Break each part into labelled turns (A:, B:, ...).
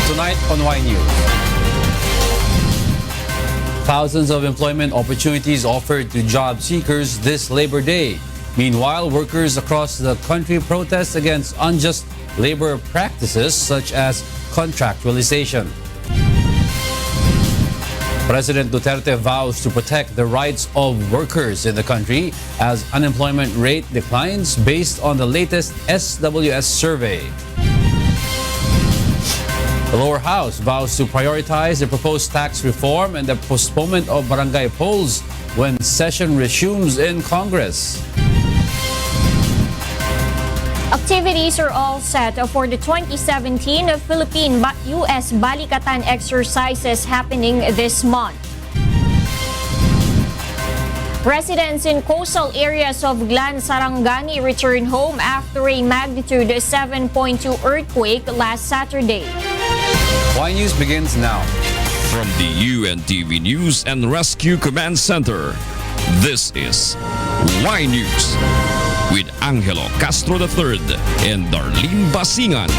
A: Tonight on Y News. Thousands of employment opportunities offered to job seekers this Labor Day. Meanwhile, workers across the country protest against unjust labor practices such as contractualization. President Duterte vows to protect the rights of workers in the country as unemployment rate declines based on the latest SWS survey. The lower house vows to prioritize the proposed tax reform and the postponement of barangay polls when session resumes in Congress.
B: Activities are all set for the 2017 Philippine-US Balikatan exercises happening this month. Residents in coastal areas of Glan Sarangani returned home after a magnitude 7.2 earthquake last Saturday.
A: Y News begins now.
C: From the UNTV News and Rescue Command Center, this is Y News with Angelo, Castro III, and Darlene Basingan.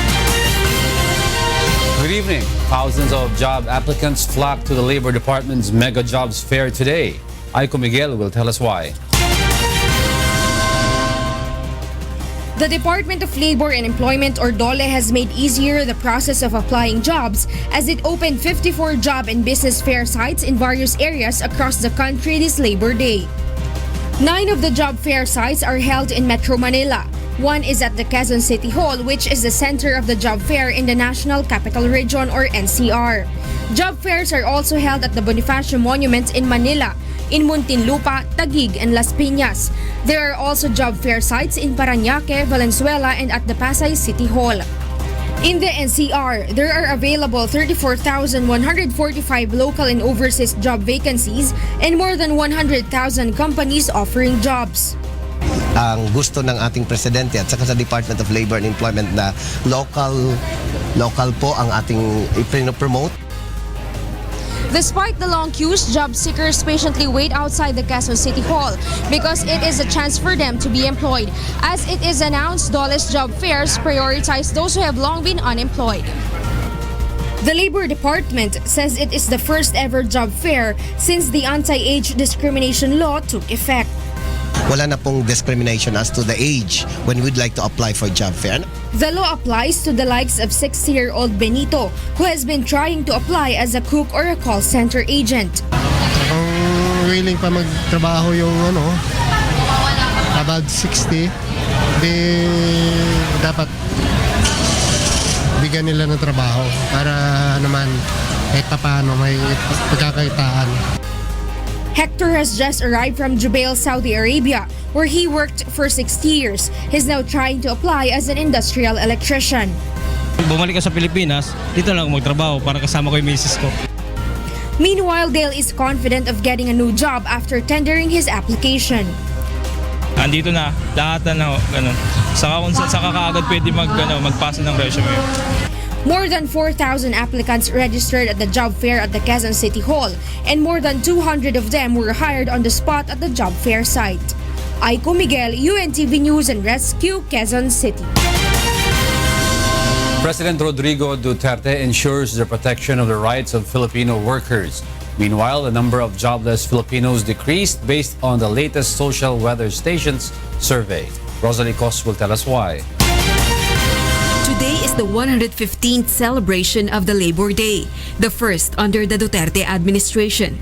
A: Good evening. Thousands of job applicants flocked to the Labor Department's Mega Jobs Fair today. Miguel will tell us why.
D: The Department of Labor and Employment or DOLE has made easier the process of applying jobs as it opened 54 job and business fair sites in various areas across the country this Labor Day. 9 of the job fair sites are held in Metro Manila. One is at the Quezon City Hall, which is the center of the job fair in the National Capital Region or NCR. Job fairs are also held at the Bonifacio Monument in Manila, in Muntinlupa, Taguig, and Las Piñas. There are also job fair sites in Parañaque, Valenzuela, and at the Pasay City Hall. In the NCR, there are available 34,145 local and overseas job vacancies and more than 100,000 companies offering jobs.
E: Ang gusto ng ating presidente at saka sa Department of Labor and Employment na local po ang ating i-promote.
D: Despite the long queues, job seekers patiently wait outside the Quezon City Hall because it is a chance for them to be employed. As it is announced, DOLE's job fairs prioritize those who have long been unemployed. The Labor Department says it is the first ever job fair since the anti-age discrimination law took effect.
E: Wala na pong discrimination as to the age when we'd like to apply for job fair.
D: The law applies to the likes of 60-year-old Benito, who has been trying to apply as a cook or a call center agent.
F: Kung willing pa magtrabaho yung about 60, dapat bigyan nila ng trabaho para naman kahit paano may pagkakaitaan.
D: Hector has just arrived from Jubail, Saudi Arabia, where he worked for 6 years. He's now trying to apply as an industrial electrician.
G: Bumalik ka sa Pilipinas, dito lang ako magtrabaho para kasama ko yung misis ko.
D: Meanwhile, Dale is confident of getting a new job after tendering his application.
G: Andito na, lahat na ganun. Saka kung saan kaagad pwede magpasa ng resume.
D: More than 4,000 applicants registered at the job fair at the Quezon City Hall, and more than 200 of them were hired on the spot at the job fair site. Miguel, UNTV News and Rescue, Quezon City.
A: President Rodrigo Duterte ensures the protection of the rights of Filipino workers. Meanwhile, the number of jobless Filipinos decreased based on the latest social weather stations survey. Rosalie Cos will tell us why.
H: Today is the 115th celebration of the Labor Day, the first under the Duterte administration.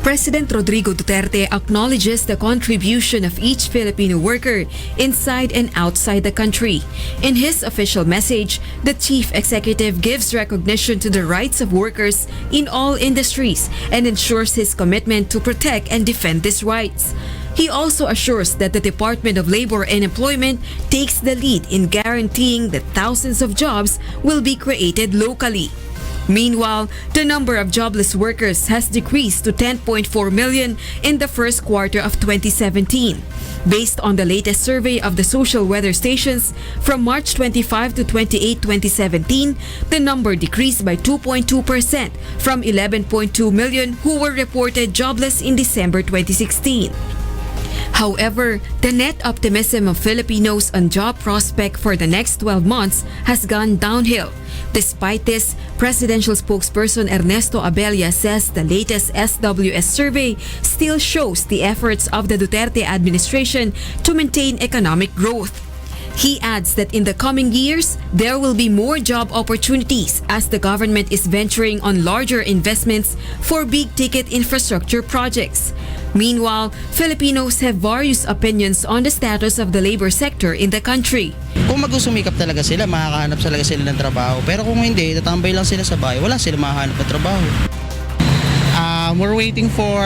H: President Rodrigo Duterte acknowledges the contribution of each Filipino worker inside and outside the country. In his official message, the chief executive gives recognition to the rights of workers in all industries and ensures his commitment to protect and defend these rights. He also assures that the Department of Labor and Employment takes the lead in guaranteeing that thousands of jobs will be created locally. Meanwhile, the number of jobless workers has decreased to 10.4 million in the first quarter of 2017. Based on the latest survey of the social weather stations, from March 25 to 28, 2017, the number decreased by 2.2% from 11.2 million who were reported jobless in December 2016. However, the net optimism of Filipinos on job prospect for the next 12 months has gone downhill. Despite this, presidential spokesperson Ernesto Abella says the latest SWS survey still shows the efforts of the Duterte administration to maintain economic growth. He adds that in the coming years, there will be more job opportunities as the government is venturing on larger investments for big-ticket infrastructure projects. Meanwhile, Filipinos have various opinions on the status of the labor sector in the country.
I: Kung magsusumikap talaga sila, makakahanap talaga sila ng trabaho. Pero kung hindi, tatambay lang sila sa bahay, wala sila makahanap ng trabaho.
J: We're waiting for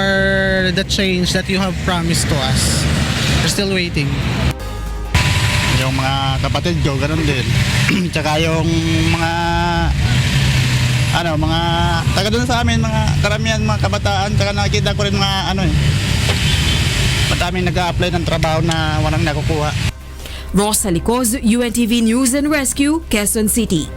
J: the change that you have promised to us. We're still waiting.
K: Yung mga kapatid ko, ganun din. Tsaka yung mga taga doon sa amin, mga karamihan, mga kabataan, tsaka nakikita ko rin mga madaming nag-a-apply ng trabaho na walang nakukuha.
H: Rosa Licoz, UNTV News and Rescue, Quezon City.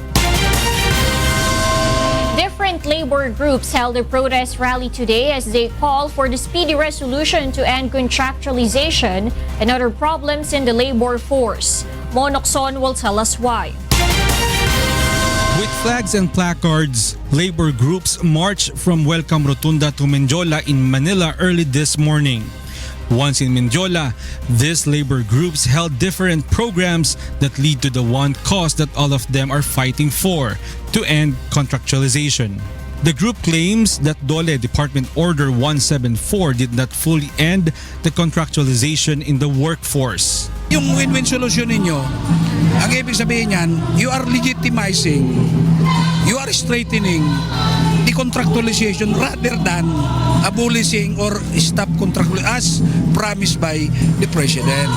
B: Different labor groups held a protest rally today as they call for the speedy resolution to end contractualization and other problems in the labor force. Monokson will tell us why.
L: With flags and placards, labor groups marched from Welcome Rotunda to Menjola in Manila early this morning. Once in Menjola, these labor groups held different programs that lead to the one cause that all of them are fighting for, to end contractualization. The group claims that DOLE Department Order 174 did not fully end the contractualization in the workforce.
M: Yung win-win solution ninyo, ang ibig sabihin yan, you are legitimizing, you are straightening the contractualization rather than abolishing or stop contractualization as promised by the President.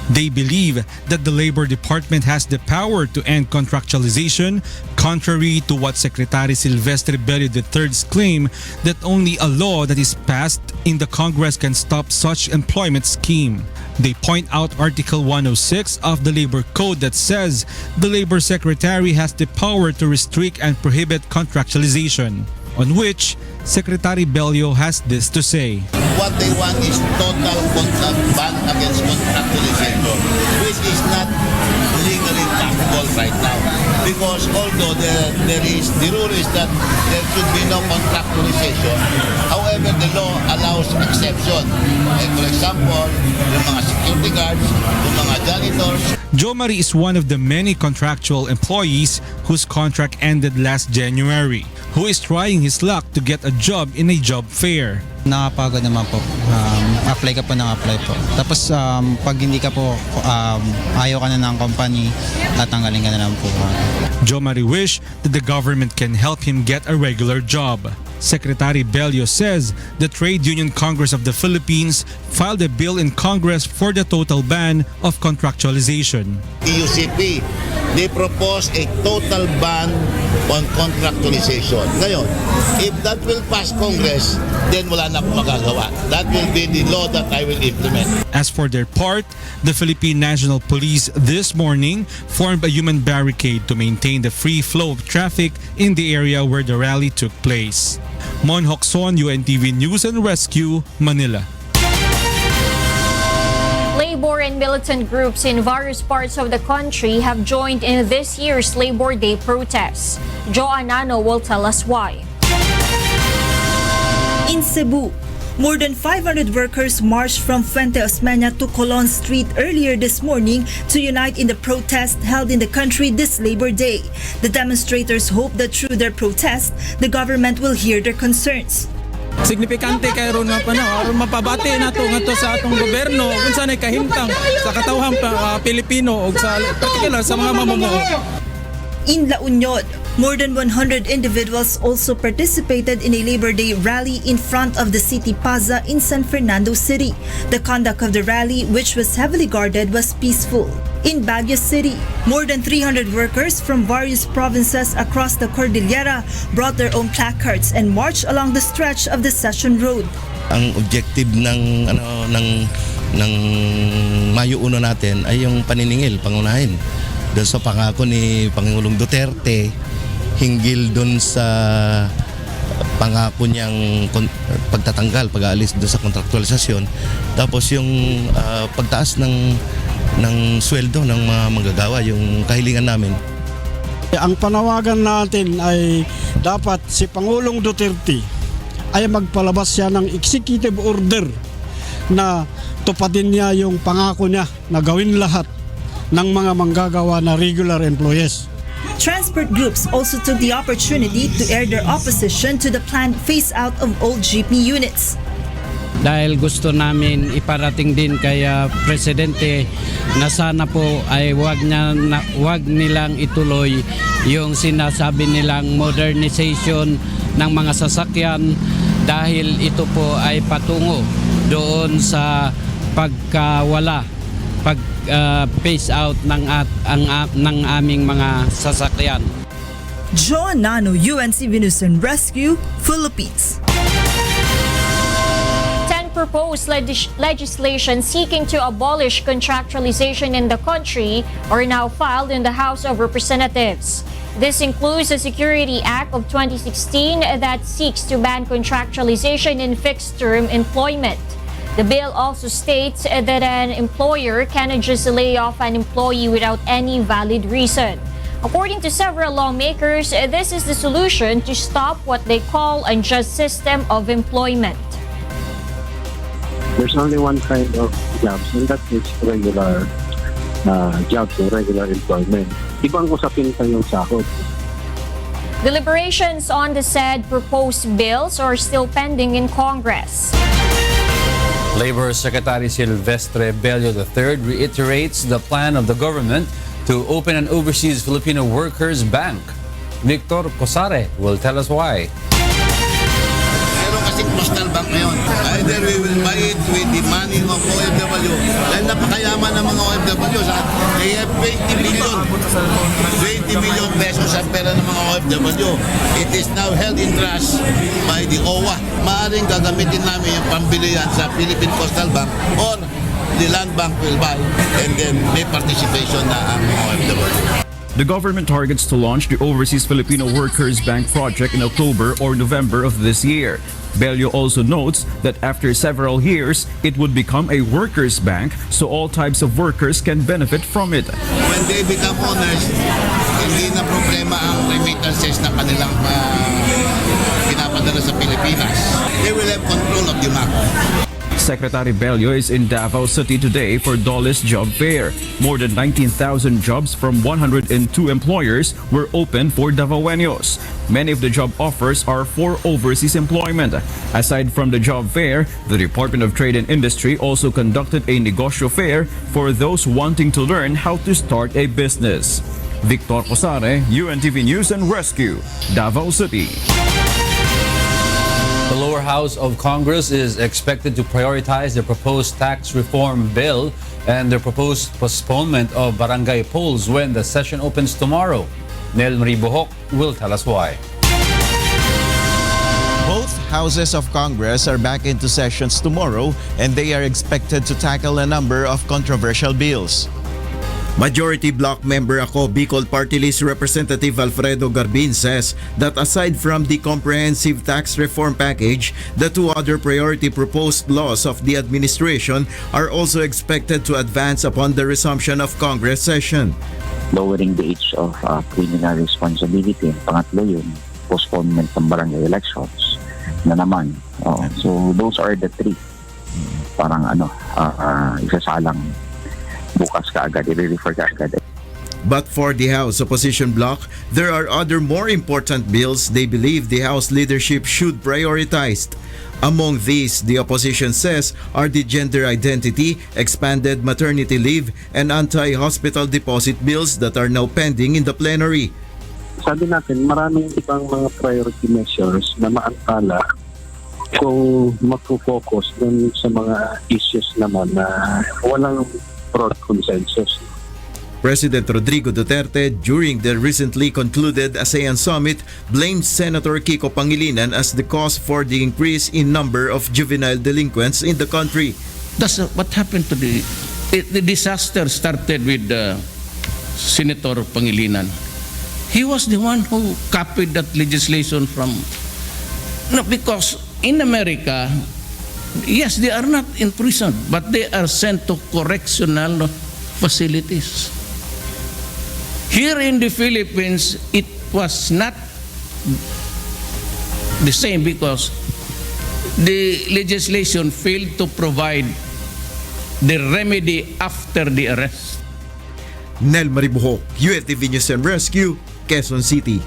L: They believe that the Labor Department has the power to end contractualization, contrary to what Secretary Silvestre Bello III's claim that only a law that is passed in the Congress can stop such employment scheme. They point out Article 106 of the Labor Code that says the Labor Secretary has the power to restrict and prohibit contractualization, on which Secretary Bello has this to say.
N: What they want is total contract ban against contractualization, which is not legally possible right now. Because although the rule is that there should be no contractualization, however, the law allows exception. Like for example, yung mga security guards, yung mga janitors.
L: Jo Marie is one of the many contractual employees whose contract ended last January, who is trying his luck to get a job in a job fair.
I: Nakapagod naman po. Apply ka po ng apply po. Tapos pag hindi ka po, ayaw ka na ng company, tatanggalin ka na lang po.
L: Jo Marie wish that the government can help him get a regular job. Secretary Bello says the Trade Union Congress of the Philippines filed a bill in Congress for the total ban of contractualization.
N: TUCP, they propose a total ban on contractualization. Ngayon, if that will pass Congress, then wala na akong magagawa. That will be the law that I will implement.
L: As for their part, the Philippine National Police this morning formed a human barricade to maintain the free flow of traffic in the area where the rally took place. Mon Hokson, UNTV News and Rescue, Manila.
B: Labor and militant groups in various parts of the country have joined in this year's Labor Day protests. Joe Anano will tell us why.
O: In Cebu, more than 500 workers marched from Fuente Osmeña to Colon Street earlier this morning to unite in the protest held in the country this Labor Day. The demonstrators hope that through their protest, the government will hear their concerns.
G: Signifikante kayo ron nga pa na, aron mapabati nato ngadto sa atong gobyerno kung saan ay kahimtang sa katawhang Pilipino o sa particular sa mga mamumuno.
O: In La Union, more than 100 individuals also participated in a Labor Day rally in front of the City Plaza in San Fernando City. The conduct of the rally, which was heavily guarded, was peaceful. In Baguio City, more than 300 workers from various provinces across the Cordillera brought their own placards and marched along the stretch of the Session Road.
P: Ang objective ng Mayo 1 natin ay yung paniningil, pangunahin. Doon sa pangako ni Pangulong Duterte hinggil doon sa pangako niyang pagtatanggal, pag-aalis doon sa kontraktualisasyon. Tapos yung pagtaas ng sweldo ng mga manggagawa, yung kahilingan namin.
Q: Ang panawagan natin ay dapat si Pangulong Duterte ay magpalabas siya ng executive order na tupadin niya yung pangako niya na gawin lahat ng mga manggagawa na regular employees.
O: Transport groups also took the opportunity to air their opposition to the planned phase-out of old jeepney units.
R: Dahil gusto namin iparating din kay Presidente na sana po ay wag nilang ituloy yung sinasabi nilang modernization ng mga sasakyan dahil ito po ay patungo doon sa phase out ng aming mga sasakyan.
O: John Nano, UNTV News and Rescue, Philippines.
B: 10 proposed legislation seeking to abolish contractualization in the country are now filed in the House of Representatives. This includes the Security Act of 2016 that seeks to ban contractualization in fixed-term employment. The bill also states that an employer cannot just lay off an employee without any valid reason. According to several lawmakers, this is the solution to stop what they call unjust system of employment.
S: There's only one kind of jobs, and that is regular jobs or regular employment. Ibang usapin pa yung sahod.
B: Deliberations on the said proposed bills are still pending in Congress.
A: Labor Secretary Silvestre Bello III reiterates the plan of the government to open an overseas Filipino workers bank. Victor Cosare will tell us why.
N: Meron kasing postal bank ngayon. Either we will buy it with the money of OFW. Dahil napakayaman ng mga OFW. They have 20 million pesos ang pera ng mga OFW. It is now held in trust by the OWA. Maaring gagamitin namin yung pambili yan sa Philippine Postal Bank or the Land Bank will buy and then may participation na ang OFW.
T: The government targets to launch the Overseas Filipino Workers Bank project in October or November of this year. Bello also notes that after several years, it would become a workers' bank so all types of workers can benefit from it.
N: When they become owners, hindi na problema ang remittances na kanilang pinapadala sa Pilipinas. They will have control of the market.
T: Secretary Bello is in Davao City today for Dole's job fair. More than 19,000 jobs from 102 employers were open for Davaoenos. Many of the job offers are for overseas employment. Aside from the job fair, the Department of Trade and Industry also conducted a negosyo fair for those wanting to learn how to start a business. Victor Cosare, UNTV News and Rescue, Davao City.
A: The lower house of Congress is expected to prioritize the proposed tax reform bill and the proposed postponement of barangay polls when the session opens tomorrow. Nel Marie Bohok will tell us why.
U: Both houses of Congress are back into sessions tomorrow and they are expected to tackle a number of controversial bills.
V: Majority Bloc member ako, Bicol Party List Representative Alfredo Garbin says that aside from the comprehensive tax reform package, the two other priority proposed laws of the administration are also expected to advance upon the resumption of Congress session.
W: Lowering the age of criminal responsibility. Pangatlo yun, postponement ng barangay elections na naman. So those are the three. Parang isasalang bukas kaagad, i-refer kaagad.
V: But for the House Opposition Bloc, there are other more important bills they believe the House leadership should prioritize. Among these, the opposition says are the gender identity, expanded maternity leave, and anti-hospital deposit bills that are now pending in the plenary.
S: Sabi natin, maraming ibang mga priority measures na maantala kung mag-focus dun sa mga issues naman na walang broad consensus.
V: President Rodrigo Duterte, during the recently concluded ASEAN Summit, blamed Senator Kiko Pangilinan as the cause for the increase in number of juvenile delinquents in the country.
X: That's what happened to the disaster started with Senator Pangilinan. He was the one who copied that legislation from No, because in America, yes, they are not in prison, but they are sent to correctional facilities. Here in the Philippines, it was not the same because the legislation failed to provide the remedy after the arrest.
V: Nel Maribuhok, UNTV News and Rescue, Quezon City.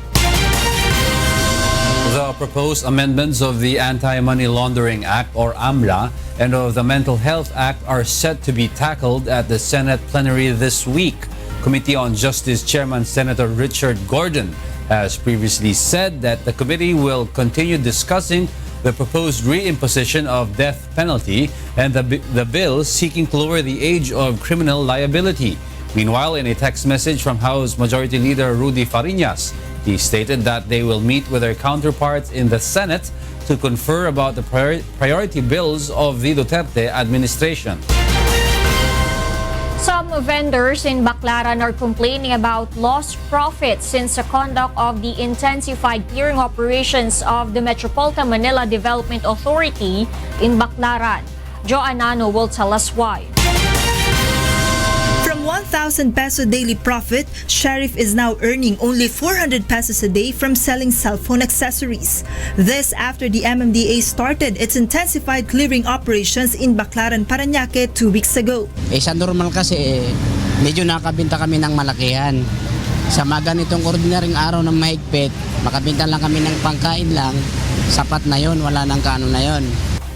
A: The proposed amendments of the Anti-Money Laundering Act, or AMLA, and of the Mental Health Act are set to be tackled at the Senate plenary this week. Committee on Justice Chairman Senator Richard Gordon has previously said that the committee will continue discussing the proposed reimposition of death penalty and the bill seeking to lower the age of criminal liability. Meanwhile, in a text message from House Majority Leader Rudy Fariñas, he stated that they will meet with their counterparts in the Senate to confer about the priority bills of the Duterte administration.
B: Some vendors in Baclaran are complaining about lost profits since the conduct of the intensified clearing operations of the Metropolitan Manila Development Authority in Baclaran. Jo Anano will tell us why.
O: From 1,000 peso daily profit, Sheriff is now earning only 400 pesos a day from selling cell phone accessories. This after the MMDA started its intensified clearing operations in Baclaran, Parañaque 2 weeks ago.
C: Sa normal kasi, medyo nakabinta kami ng malakihan. Sa mga ganitong ordinaryong araw ng mahigpit, makabinta lang kami ng pangkain lang, sapat na yon, wala nang kaano na yon.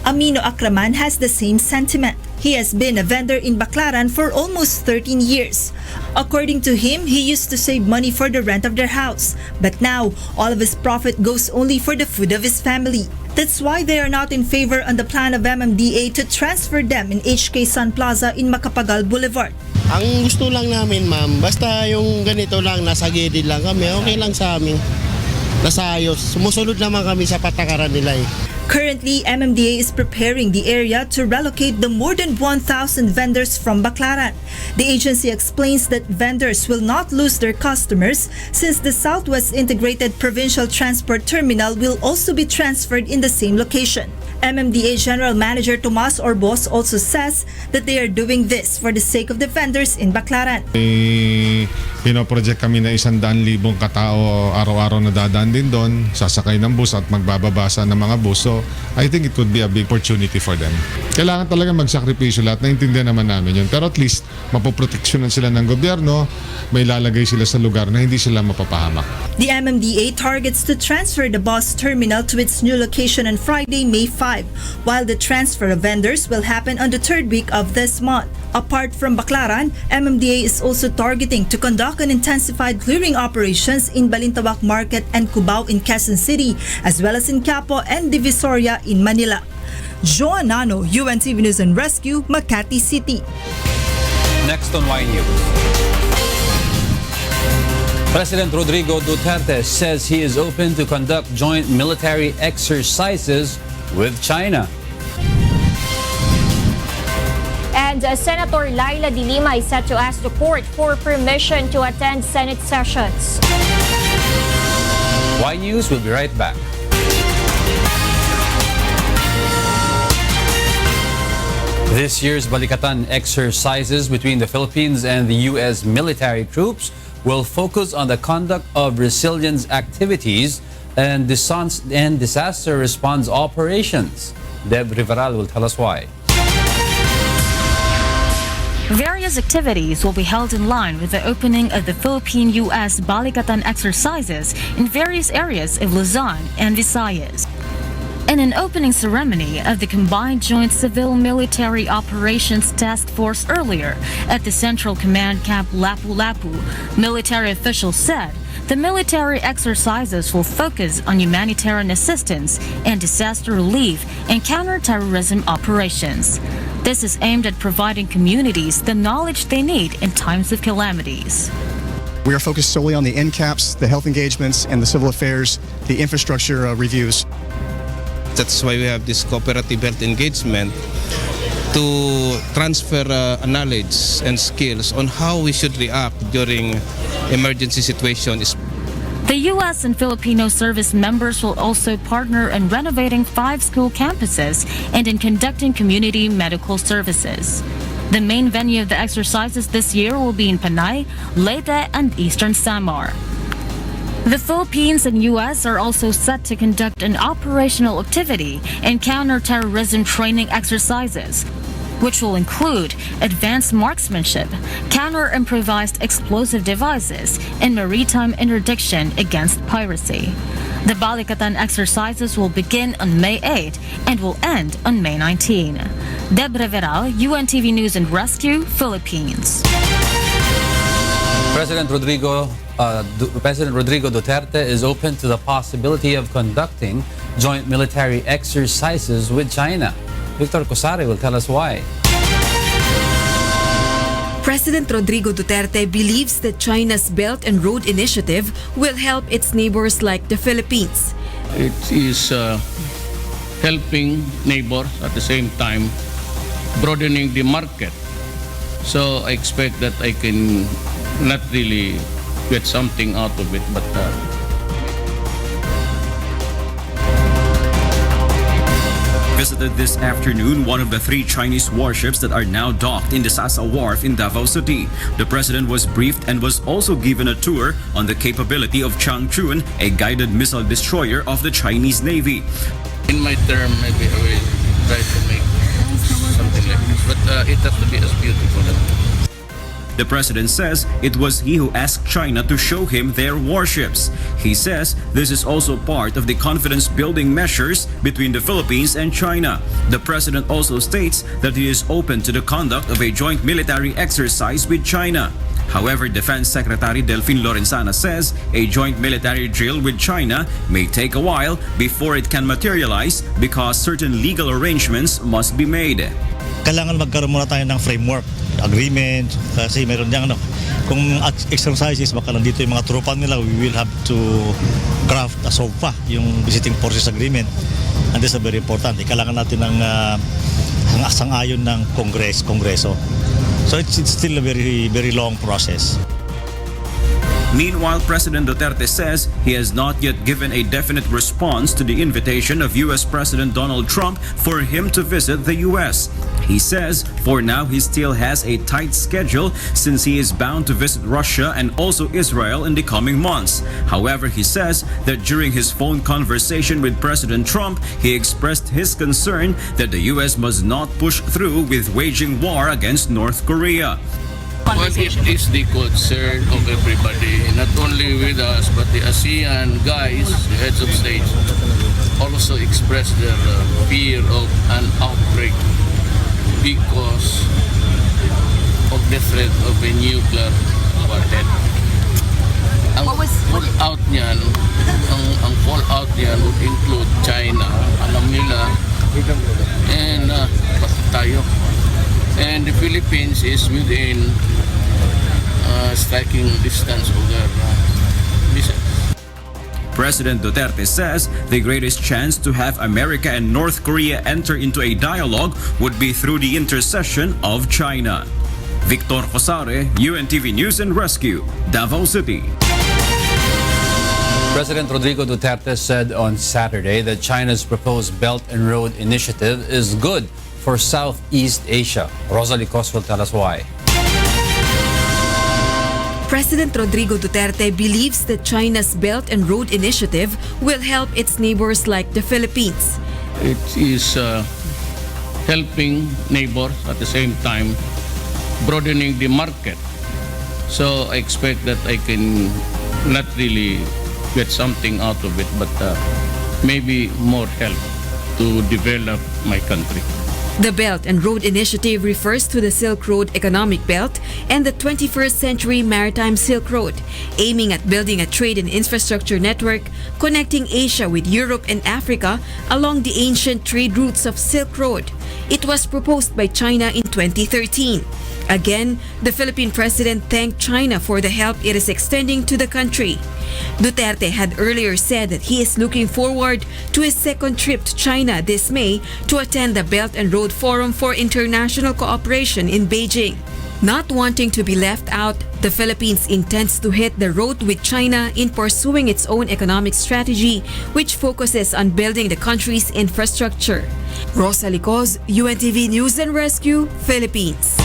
O: Amino Akraman has the same sentiment. He has been a vendor in Baclaran for almost 13 years. According to him, he used to save money for the rent of their house. But now, all of his profit goes only for the food of his family. That's why they are not in favor on the plan of MMDA to transfer them in HK Sun Plaza in Macapagal Boulevard.
D: Ang gusto lang namin, ma'am, basta yung ganito lang, nasa gilid lang kami, okay lang sa amin. Nasa ayos. Sumusunod naman kami sa patakaran nila eh.
O: Currently, MMDA is preparing the area to relocate the more than 1,000 vendors from Baclaran. The agency explains that vendors will not lose their customers since the Southwest Integrated Provincial Transport Terminal will also be transferred in the same location. MMDA General Manager Tomas Orbos also says that they are doing this for the sake of the vendors in Baclaran.
E: Pinoproject kami na 100,000 katao araw-araw na dadaan din doon, sasakay ng bus at magbababasa ng mga bus. So, I think it could be a big opportunity for them. Kailangan talaga magsakripisyo lahat, naintindihan naman namin yun. Pero at least, mapoproteksyonan sila ng gobyerno, may lalagay sila sa lugar na hindi sila mapapahamak.
O: The MMDA targets to transfer the bus terminal to its new location on Friday, May 5, while the transfer of vendors will happen on the third week of this month. Apart from Baclaran, MMDA is also targeting to conduct an intensified clearing operations in Balintawak Market and Cubao in Quezon City, as well as in Quiapo and Divisoria in Manila. Joan Nano, UNTV News and Rescue, Makati City.
A: Next on Y News. President Rodrigo Duterte says he is open to conduct joint military exercises with China.
B: And Senator Laila de Lima is set to ask the court for permission to attend Senate sessions.
A: Y News will be right back. This year's Balikatan exercises between the Philippines and the U.S. military troops will focus on the conduct of resilience activities and disaster response operations. Deb Riveral will tell us why.
F: Various activities will be held in line with the opening of the Philippine-U.S. Balikatan exercises in various areas of Luzon and Visayas. In an opening ceremony of the Combined Joint Civil-Military Operations Task Force earlier at the Central Command Camp Lapu-Lapu, military officials said the military exercises will focus on humanitarian assistance and disaster relief and counter-terrorism operations. This is aimed at providing communities the knowledge they need in times of calamities.
Y: We are focused solely on the NCAPs, the health engagements, and the civil affairs, the infrastructure reviews.
Z: That's why we have this cooperative health engagement to transfer knowledge and skills on how we should react during emergency situations.
F: The U.S. and Filipino service members will also partner in renovating 5 school campuses and in conducting community medical services. The main venue of the exercises this year will be in Panay, Leyte, and Eastern Samar. The Philippines and U.S. are also set to conduct an operational activity and counter-terrorism training exercises, which will include advanced marksmanship, counter-improvised explosive devices, and maritime interdiction against piracy. The Balikatan exercises will begin on May 8 and will end on May 19. Debra Veral, UNTV News and Rescue, Philippines.
A: President Rodrigo Duterte is open to the possibility of conducting joint military exercises with China. Victor Cosare will tell us why.
H: President Rodrigo Duterte believes that China's Belt and Road Initiative will help its neighbors like the Philippines.
X: It is helping neighbors at the same time broadening the market. So I expect that I can not really get something out of it, but
T: visited this afternoon one of the 3 Chinese warships that are now docked in the Sasa Wharf in Davao City. The president was briefed and was also given a tour on the capability of Changchun, a guided missile destroyer of the Chinese Navy.
X: in my term, maybe I will try to make something like this. But it has to be as beautiful as
T: The president says it was he who asked China to show him their warships. He says this is also part of the confidence-building measures between the Philippines and China. The president also states that he is open to the conduct of a joint military exercise with China. However, Defense Secretary Delfin Lorenzana says a joint military drill with China may take a while before it can materialize because certain legal arrangements must be made.
I: Kailangan magkaroon muna tayo ng framework, agreement, kasi meron diyang kung exercises, baka nandito yung mga tropa nila, we will have to craft a SOFA, yung visiting forces agreement. And this is very important. Kailangan natin ng sang-ayon ng Kongreso. So it's still a very, very long process.
T: Meanwhile, President Duterte says he has not yet given a definite response to the invitation of U.S. President Donald Trump for him to visit the U.S. He says for now he still has a tight schedule since he is bound to visit Russia and also Israel in the coming months. However, he says that during his phone conversation with President Trump, he expressed his concern that the U.S. must not push through with waging war against North Korea.
X: Well, it is the concern of everybody, not only with us, but the ASEAN guys, the heads of state, also expressed their fear of an outbreak because of the threat of a nuclear warhead. Ang fallout niyan, ang fallout niyan would include China, alam nila, and tayo. And the Philippines is within striking distance of their missiles.
T: President Duterte says the greatest chance to have America and North Korea enter into a dialogue would be through the intercession of China. Victor Cosare, UNTV News and Rescue, Davao City.
A: President Rodrigo Duterte said on Saturday that China's proposed Belt and Road Initiative is good for Southeast Asia. Rosalie Cos will tell us why.
H: President Rodrigo Duterte believes that China's Belt and Road Initiative will help its neighbors like the Philippines.
X: It is helping neighbors at the same time broadening the market. So I expect that I can not really get something out of it, but maybe more help to develop my country.
H: The Belt and Road Initiative refers to the Silk Road Economic Belt and the 21st Century Maritime Silk Road, aiming at building a trade and infrastructure network connecting Asia with Europe and Africa along the ancient trade routes of Silk Road. It was proposed by China in 2013. Again, the Philippine president thanked China for the help it is extending to the country. Duterte had earlier said that he is looking forward to his second trip to China this May to attend the Belt and Road Forum for International Cooperation in Beijing. Not wanting to be left out, the Philippines intends to hit the road with China in pursuing its own economic strategy, which focuses on building the country's infrastructure. Rosa Licos, UNTV News and Rescue, Philippines.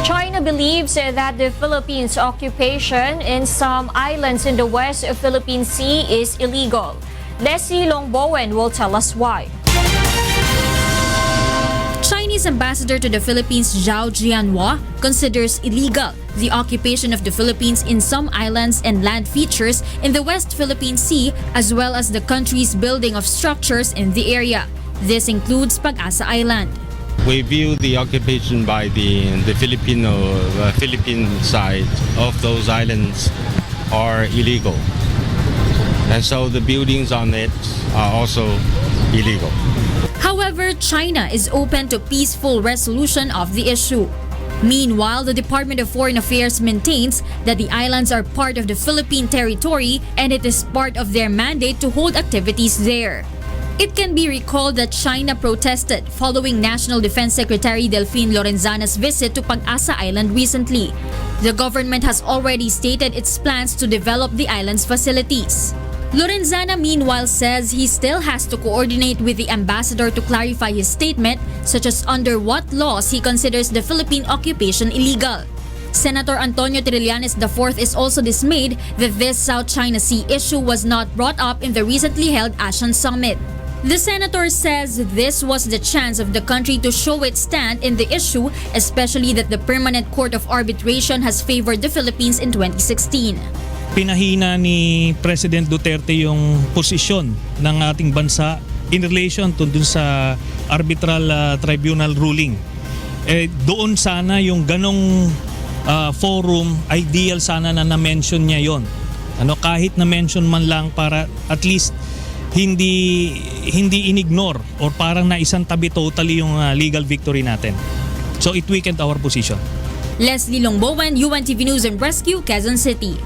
B: China believes that the Philippines' occupation in some islands in the West Philippine Sea is illegal. Leslie Longbowen will tell us why.
G: Chinese Ambassador to the Philippines Zhao Jinhua considers illegal the occupation of the Philippines in some islands and land features in the West Philippine Sea, as well as the country's building of structures in the area. This includes Pag-asa Island.
J: We view the occupation by the Philippine side of those islands are illegal. And so the buildings on it are also illegal.
G: However, China is open to peaceful resolution of the issue. Meanwhile, the Department of Foreign Affairs maintains that the islands are part of the Philippine territory and it is part of their mandate to hold activities there. It can be recalled that China protested following National Defense Secretary Delfin Lorenzana's visit to Pag-asa Island recently. The government has already stated its plans to develop the island's facilities. Lorenzana meanwhile says he still has to coordinate with the ambassador to clarify his statement, such as under what laws he considers the Philippine occupation illegal. Senator Antonio Trillanes IV is also dismayed that this South China Sea issue was not brought up in the recently held ASEAN Summit. The senator says this was the chance of the country to show its stand in the issue, especially that the Permanent Court of Arbitration has favored the Philippines in 2016.
K: Pinahina ni President Duterte yung posisyon ng ating bansa in relation to dun sa arbitral tribunal ruling. Doon sana yung ganong forum, ideal sana na na-mention niya yon. Kahit na-mention man lang para at least hindi in-ignore or parang naisang tabi totally yung legal victory natin. So it weakened our position.
G: Leslie Longbowen, UNTV News and Rescue, Quezon City.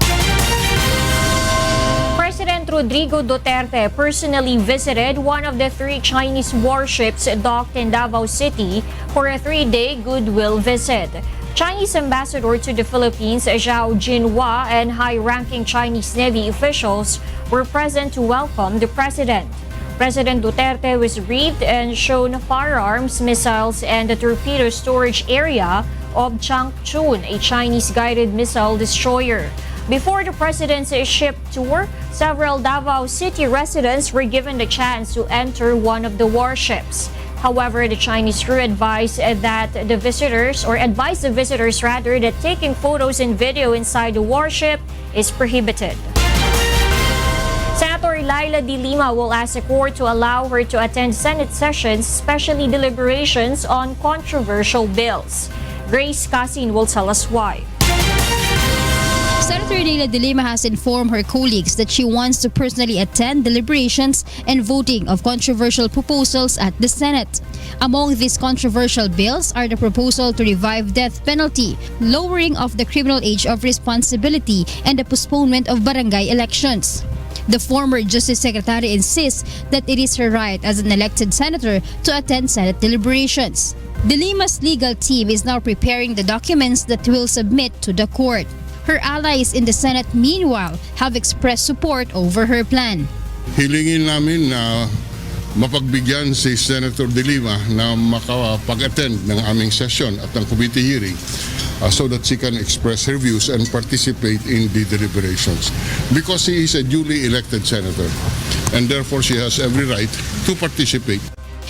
B: President Rodrigo Duterte personally visited one of the 3 Chinese warships docked in Davao City for a 3-day goodwill visit. Chinese Ambassador to the Philippines Zhao Jinhua and high-ranking Chinese Navy officials were present to welcome the president. President Duterte was briefed and shown firearms, missiles, and the torpedo storage area of Changchun, a Chinese guided missile destroyer. Before the president's ship tour, several Davao City residents were given the chance to enter one of the warships. However, the Chinese crew advised the visitors that taking photos and video inside the warship is prohibited. Senator Laila De Lima will ask the court to allow her to attend Senate sessions, especially deliberations on controversial bills. Grace Casin will tell us why.
L: Senator Laila De Lima has informed her colleagues that she wants to personally attend deliberations and voting of controversial proposals at the Senate. Among these controversial bills are the proposal to revive death penalty, lowering of the criminal age of responsibility, and the postponement of barangay elections. The former Justice Secretary insists that it is her right as an elected senator to attend Senate deliberations. De Lima's legal team is now preparing the documents that will submit to the court. Her allies in the Senate, meanwhile, have expressed support over her plan.
M: Hilingin namin na mapagbigyan si Senator De Lima na makapag-attend ng aming session at ng committee hearing so that she can express her views and participate in the deliberations. Because she is a duly elected senator and therefore she has every right to participate.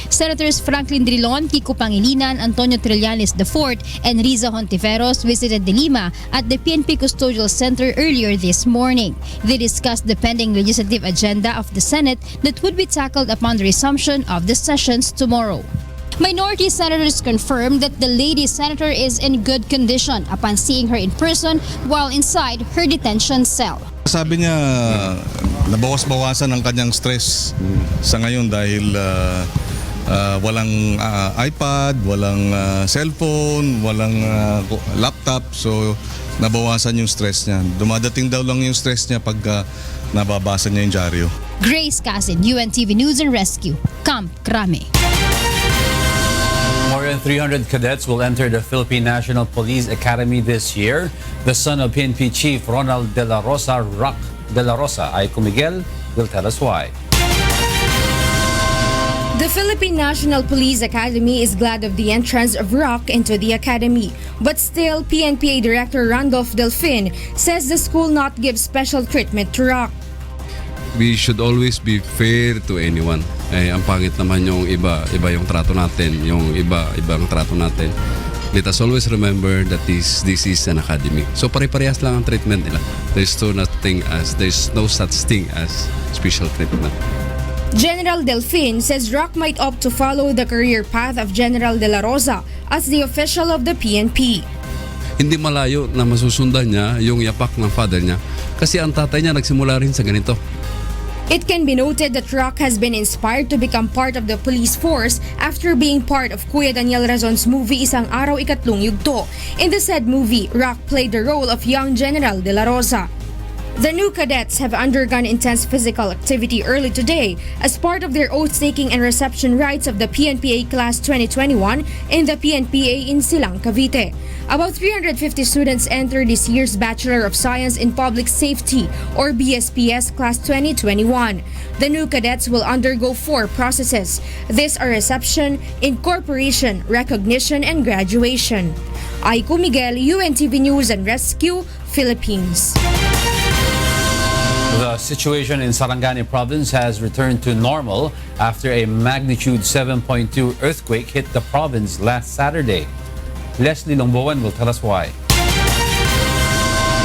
L: Senators Franklin Drilon, Kiko Pangilinan, Antonio Trillanes IV, and Riza Hontiveros visited De Lima at the PNP Custodial Center earlier this morning. They discussed the pending legislative agenda of the Senate that would be tackled upon the resumption of the sessions tomorrow. Minority senators confirmed that the lady senator is in good condition upon seeing her in person while inside her detention cell.
P: Sabi niya, nabawas-bawasan ang kanyang stress sa ngayon dahil walang iPad, walang cellphone, walang laptop, so nabawasan yung stress niya. Dumadating daw lang yung stress niya pag nababasa niya yung dyaryo.
L: Grace Casin, UNTV News and Rescue, Camp Crame.
A: Memorial than 300 cadets will enter the Philippine National Police Academy this year. The son of PNP Chief Ronald De La Rosa, Rock De La Rosa, Aiko Miguel, will tell us why.
N: The Philippine National Police Academy is glad of the entrance of Rock into the academy. But still, PNPA Director Randolph Delfin says the school not give special treatment to Rock.
Q: We should always be fair to anyone. Ang pangit naman yung iba yung trato natin, yung ibang trato natin. Let us always remember that this is an academy. So pare-parehas lang ang treatment nila. There's no such thing as special treatment.
N: General Delfin says Rock might opt to follow the career path of General De La Rosa as the official of the PNP.
Q: Hindi malayo na masusundan niya yung yapak ng father niya kasi ang tatay niya nagsimula rin sa ganito.
N: It can be noted that Rock has been inspired to become part of the police force after being part of Kuya Daniel Razon's movie Isang Araw Ikatlong Yugto. In the said movie, Rock played the role of young General De La Rosa. The new cadets have undergone intense physical activity early today as part of their oath-taking and reception rites of the PNPA Class 2021 in the PNPA in Silang, Cavite. About 350 students enter this year's Bachelor of Science in Public Safety or BSPS Class 2021. The new cadets will undergo 4 processes. These are reception, incorporation, recognition, and graduation. Aiko Miguel, UNTV News and Rescue, Philippines.
A: The situation in Sarangani province has returned to normal after a magnitude 7.2 earthquake hit the province last Saturday. Leslie Longboan will tell us why.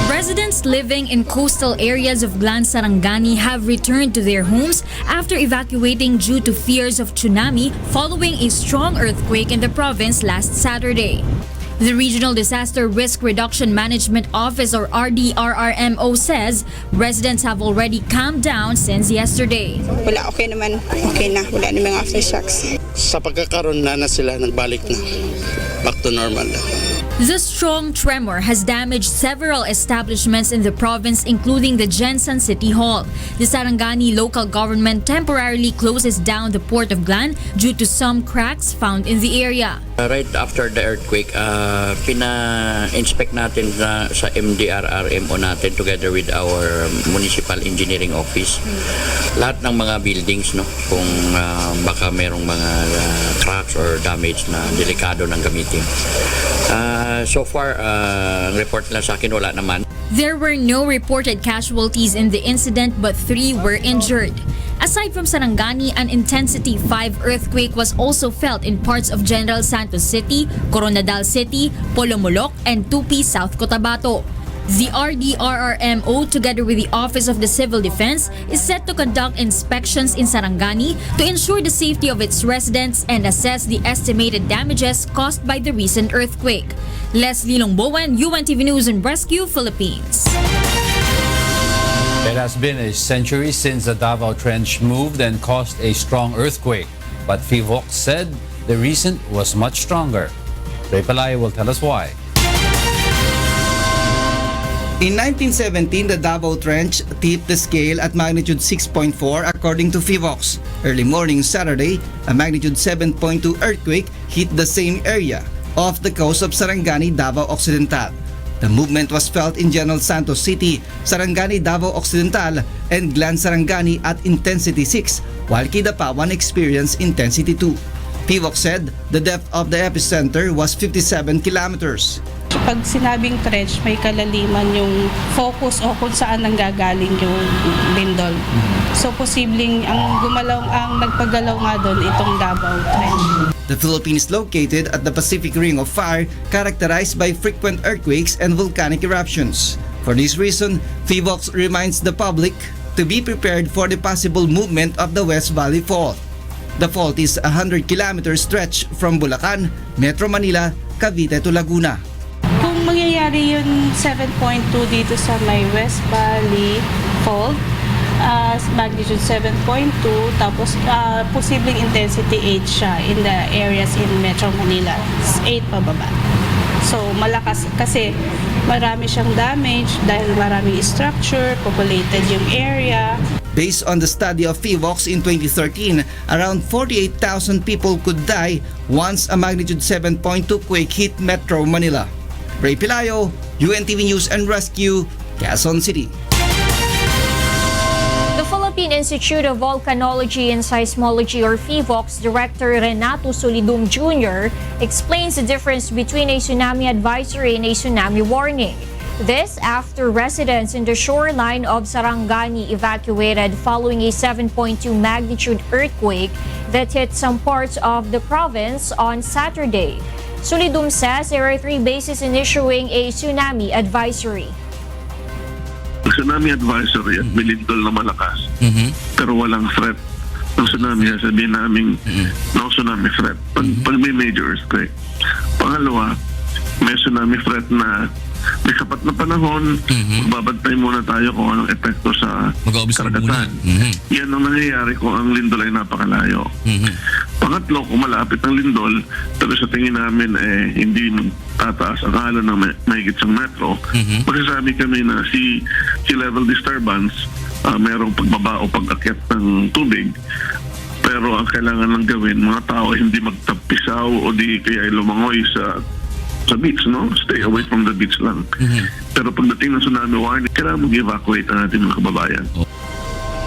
G: Residents living in coastal areas of Glan Sarangani have returned to their homes after evacuating due to fears of tsunami following a strong earthquake in the province last Saturday. The Regional Disaster Risk Reduction Management Office or RDRRMO says residents have already calmed down since yesterday.
R: Wala, okay naman. Okay na. Wala na mga aftershocks.
D: Sa pagkakaroon na sila, nagbalik na. Back to normal.
G: The strong tremor has damaged several establishments in the province, including the Jensen City Hall. The Sarangani local government temporarily closes down the port of Glan due to some cracks found in the area.
S: Right after the earthquake, pina-inspect natin sa MDRRMO natin together with our Municipal Engineering Office. Lahat ng mga buildings, no, kung baka merong mga cracks or damage na delikado ng gamitin. So far, report lang sa akin, wala naman.
G: There were no reported casualties in the incident but 3 were injured. Aside from Sarangani, an intensity 5 earthquake was also felt in parts of General Santos City, Coronadal City, Polomolok, and Tupi, South Cotabato. The RDRRMO, together with the Office of the Civil Defense, is set to conduct inspections in Sarangani to ensure the safety of its residents and assess the estimated damages caused by the recent earthquake. Leslie Longboan, UNTV News and Rescue, Philippines.
A: It has been a century since the Davao Trench moved and caused a strong earthquake. But FIVOC said the recent was much stronger. Ray Palay will tell us why.
U: In 1917, the Davao Trench tipped the scale at magnitude 6.4 according to FIVOC. Early morning Saturday, a magnitude 7.2 earthquake hit the same area off the coast of Sarangani, Davao Occidental. The movement was felt in General Santos City, Sarangani, Davao Occidental, and Glan Sarangani at intensity 6, while Kidapawan experienced intensity 2. FIVOC said the depth of the epicenter was 57 kilometers.
W: Pag sinabing trench, may kalaliman yung focus o kung saan nanggagaling yung lindol. So posibleng ang nagpagalaw nga doon itong Davao Trench.
U: The Philippines is located at the Pacific Ring of Fire, characterized by frequent earthquakes and volcanic eruptions. For this reason, FIVOC reminds the public to be prepared for the possible movement of the West Valley Fault. The fault is a 100-kilometer stretch from Bulacan, Metro Manila, Cavite to Laguna.
W: Kung mangyayari yung 7.2 dito sa may West Valley Fault, magnitude 7.2, tapos posibleng intensity 8 siya in the areas in Metro Manila, 8 pababa. So malakas kasi marami siyang damage dahil maraming structure, populated yung area.
U: Based on the study of PHL-US in 2013, around 48,000 people could die once a magnitude 7.2 quake hit Metro Manila. Ray Pilayo, UNTV News and Rescue, Quezon City.
B: The Philippine Institute of Volcanology and Seismology or PHIVOLCS Director Renato Solidum Jr. explains the difference between a tsunami advisory and a tsunami warning. This after residents in the shoreline of Sarangani evacuated following a 7.2 magnitude earthquake that hit some parts of the province on Saturday. Solidum says there are 3 bases in issuing a tsunami advisory.
C: Tsunami advisory at bilindol na malakas, pero walang threat ng tsunami, sabihin namin no tsunami threat pag may major earthquake. Pangalawa, may tsunami threat na may sapat na panahon, magbabantay muna tayo kung anong epekto sa karagatan. Yan ang nangyayari kung ang lindol ay napakalayo. Pangatlo, kung malapit ang lindol, pero sa tingin namin hindi tataas ang alon ng mahigit sa metro, magsasabi kami na sea level disturbance, mayroong pagbaba o pag-akyat ng tubig. Pero ang kailangan lang gawin, mga tao hindi magtapisaw o di kaya lumangoy sa beach, no? Stay away from the beach lang. Pero pagdating ng tsunami warning, kailangan mag-evacuate ang ating mga kababayan.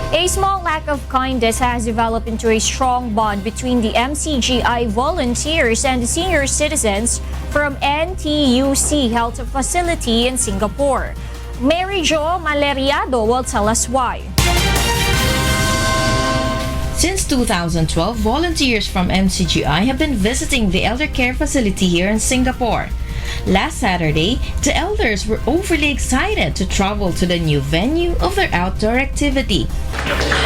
B: A small lack of kindness has developed into a strong bond between the MCGI volunteers and the senior citizens from NTUC Health Facility in Singapore. Mary Jo Maleriado will tell us why.
E: Since 2012, volunteers from MCGI have been visiting the elder care facility here in Singapore. Last Saturday, the elders were overly excited to travel to the new venue of their outdoor activity.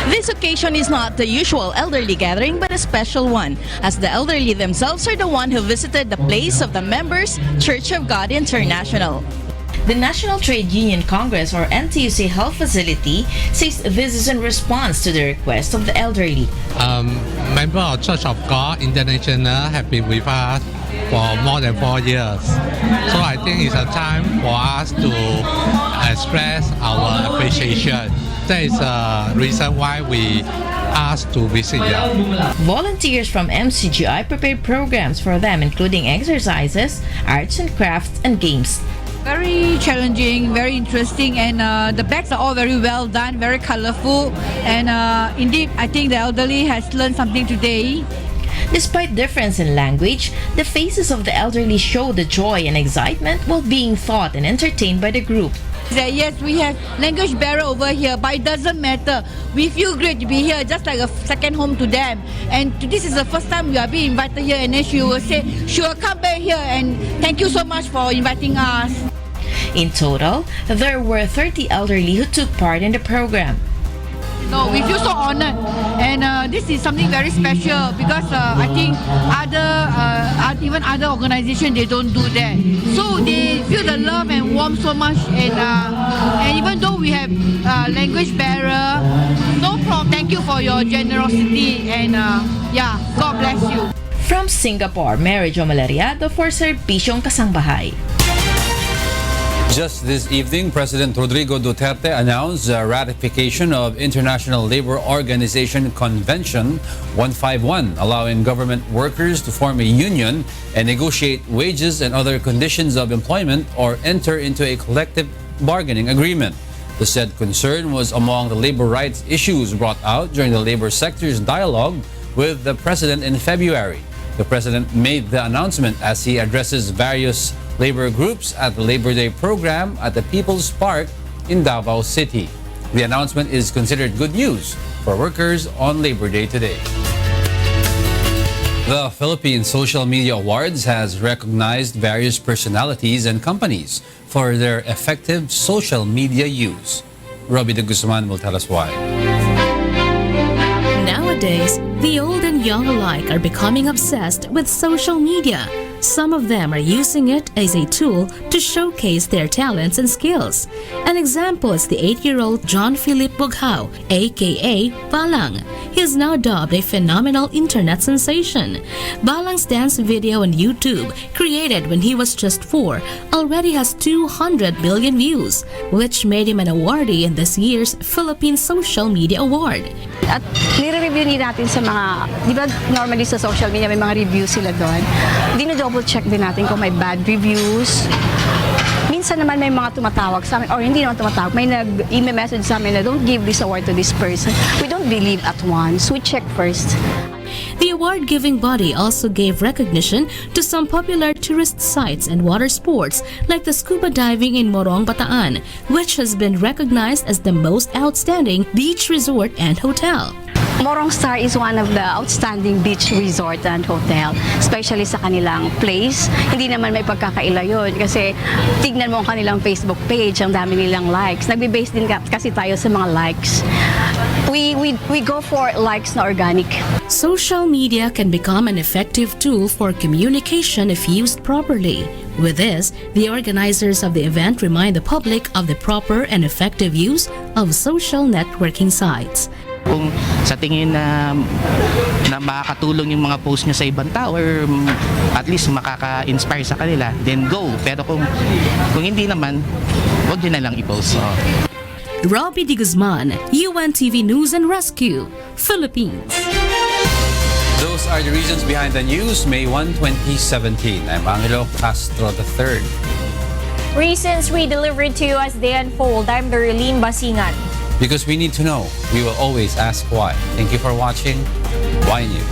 O: This occasion is not the usual elderly gathering but a special one, as the elderly themselves are the one who visited the place of the members, Church of God International.
E: The National Trade Union Congress or NTUC Health Facility says this is in response to the request of the elderly.
V: Member of Church of God International have been with us for more than 4 years. So I think it's a time for us to express our appreciation. That is the reason why we asked to visit them.
E: Volunteers from MCGI prepared programs for them including exercises, arts and crafts, and games.
Y: Very challenging, very interesting, and the bags are all very well done, very colorful, and indeed I think the elderly has learned something today.
E: Despite difference in language, the faces of the elderly show the joy and excitement while being taught and entertained by the group.
Y: Yes, we have language barrier over here, but it doesn't matter. We feel great to be here, just like a second home to them. And this is the first time we are being invited here, and then she will say she will come back here, and thank you so much for inviting us.
E: In total, there were 30 elderly who took part in the program.
Y: No, we feel so honored, and this is something very special because I think even other organizations, they don't do that. So they feel the love and warmth so much, and even though we have language barrier, no problem. Thank you for your generosity, and God bless you.
E: From Singapore, Mary Jo Maleriado for Serbisyong Kasangbahay.
A: Just this evening, President Rodrigo Duterte announced the ratification of International Labor Organization Convention 151, allowing government workers to form a union and negotiate wages and other conditions of employment or enter into a collective bargaining agreement. The said concern was among the labor rights issues brought out during the labor sector's dialogue with the President in February. The President made the announcement as he addresses various labor groups at the Labor Day program at the People's Park in Davao City. The announcement is considered good news for workers on Labor Day today. The Philippine Social Media Awards has recognized various personalities and companies for their effective social media use. Robbie de Guzman will tell us why.
Z: Nowadays, the old and young alike are becoming obsessed with social media. Some of them are using it as a tool to showcase their talents and skills. An example is the 8-year-old John Philip Bughao, aka Palang. He is now dubbed a phenomenal internet sensation. Balang's dance video on YouTube, created when he was just 4, already has 200 million views, which made him an awardee in this year's Philippine Social Media Award.
F: At nire-review din natin sa mga, di ba normally sa social media may mga reviews sila doon. Dino-double check din natin kung may bad reviews. Minsan naman may mga tumatawag sa amin, or hindi naman tumatawag, may nag-email message sa amin na don't give this award to this person. We don't believe at once. We check first.
Z: The award-giving body also gave recognition to some popular tourist sites and water sports like the scuba diving in Morong, Bataan, which has been recognized as the most outstanding beach resort and hotel.
F: Morong Star is one of the outstanding beach resort and hotel, especially sa kanilang place. Hindi naman may pagkakaila yun kasi tignan mo ang kanilang Facebook page, ang dami nilang likes. Nagbe-base din kasi tayo sa mga likes. We go for likes na organic.
Z: Social media can become an effective tool for communication if used properly. With this, the organizers of the event remind the public of the proper and effective use of social networking sites.
H: Kung sa tingin na makakatulong yung mga post nyo sa ibang tao or at least makaka-inspire sa kanila, then go. Pero kung hindi naman, huwag nyo na lang i-post.
Z: Robbie De Guzman, UNTV News and Rescue, Philippines.
A: Those are the reasons behind the news, May 1, 2017. I'm Angelo, Castro III.
B: Reasons we delivered to you as they unfold. I'm Darlene, Basingan.
A: Because we need to know, we will always ask why. Thank you for watching. Why News?